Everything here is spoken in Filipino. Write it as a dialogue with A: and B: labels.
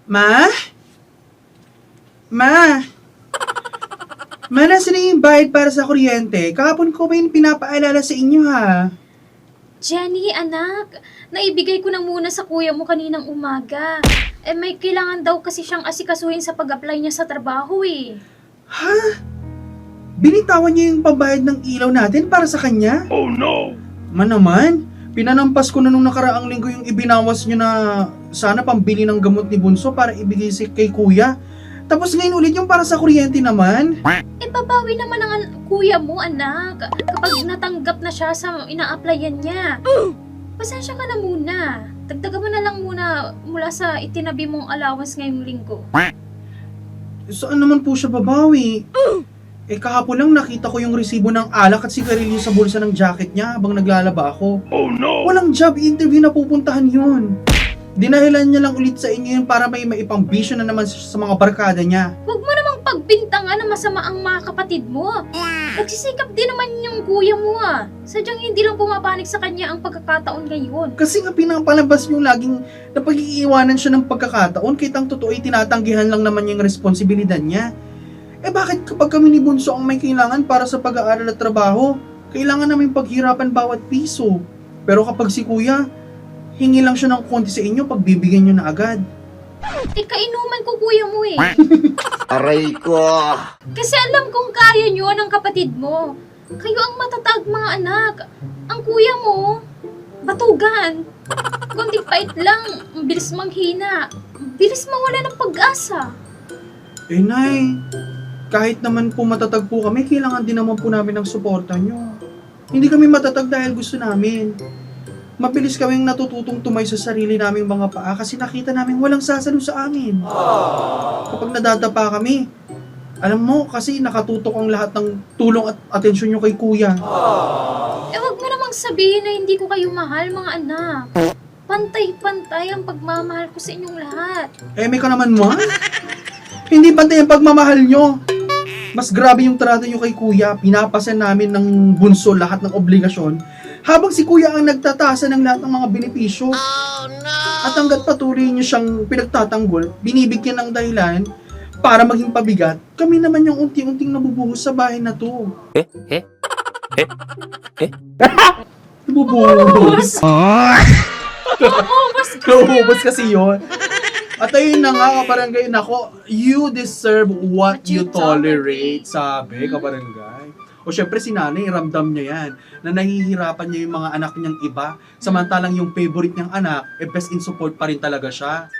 A: Ma? Ma? Ma, nasa na yung bayad para sa kuryente? Kahapon ko ba yung pinapaalala sa inyo, ha?
B: Jenny, anak, naibigay ko na muna sa kuya mo kaninang umaga. May kailangan daw kasi siyang asikasuhin sa pag-apply niya sa trabaho eh.
A: Ha? Binitawan niyo yung pambayad ng ilaw natin para sa kanya?
C: Oh no!
A: Ma naman, pinanampas ko na nung nakaraang linggo yung ibinawas niyo na sana pambili ng gamot ni Bunso para ibigay kay kuya. Tapos ngayon ulit yung para sa kuryente naman?
B: Babawi naman ang kuya mo, anak, kapag natanggap na siya sa ina-applyan niya. Pasensya ka na muna. Dagdagan mo na lang muna mula sa itinabi mong allowance ngayong linggo.
A: Saan naman po siya babawi? Kahapon lang nakita ko yung resibo ng alak at sigarilyo sa bulsa ng jacket niya habang naglalaba ako.
C: Oh no!
A: Walang job interview na pupuntahan yun. Dinahilan niya lang ulit sa inyo yun para may maipambisyo na naman sa mga barkada niya.
B: Huwag mo namang pagbintangan na masama ang mga kapatid mo. Nagsisikap din naman yung kuya mo ah. Sadyang hindi lang pumapanig sa kanya ang pagkakataon ngayon.
A: Kasi nga pinapalabas niyo laging napag-iiwanan siya ng pagkakataon kahit ang totoo ay tinatanggihan lang naman yung responsibilidad niya. Bakit kapag kami ni Bunso ang may kailangan para sa pag-aaral at trabaho, kailangan namin paghirapan bawat piso. Pero kapag si kuya, hingi lang siya ng konti sa inyo, pagbibigyan niyo na agad.
B: Kainuman ko kuya mo eh.
D: Aray ko!
B: Kasi alam kong kaya nyo ng kapatid mo. Kayo ang matatag mga anak. Ang kuya mo, batugan. Kunting pait lang, ang bilis manghina. Ang bilis mawala ng pag-asa.
A: Nay, kahit naman po matatag po kami, kailangan din naman po namin ng suporta niyo. Hindi kami matatag dahil gusto namin. Mabilis kaming natututong tumay sa sarili naming mga paa kasi nakita namin walang sasalo sa amin. Kapag nadadapa kami, alam mo kasi nakatutok ang lahat ng tulong at atensyon nyo kay kuya.
B: Wag mo namang sabihin na hindi ko kayo mahal mga anak. Pantay-pantay ang pagmamahal ko sa inyong lahat.
A: May ka naman mo? Hindi pantay ang pagmamahal nyo. Mas grabe yung trato nyo kay kuya. Pinapasan namin ng Bunso lahat ng obligasyon. Habang si kuya ang nagtatasa ng lahat ng mga benepisyo.
D: Oh no!
A: At hanggat patuloy niyo siyang pinagtatanggol, binibigyan ng dahilan para maging pabigat, kami naman yung unti-unting nabubuhos sa bahay na to. Nabubuhos. Nabubuhos kasi yun. At ayun na nga, kabarangay, nako, you deserve what you tolerate, sabi, kabarangay. O syempre si nanay, ramdam niya yan, na nahihirapan niya yung mga anak niyang iba, samantalang yung favorite niyang anak, best in support pa rin talaga siya.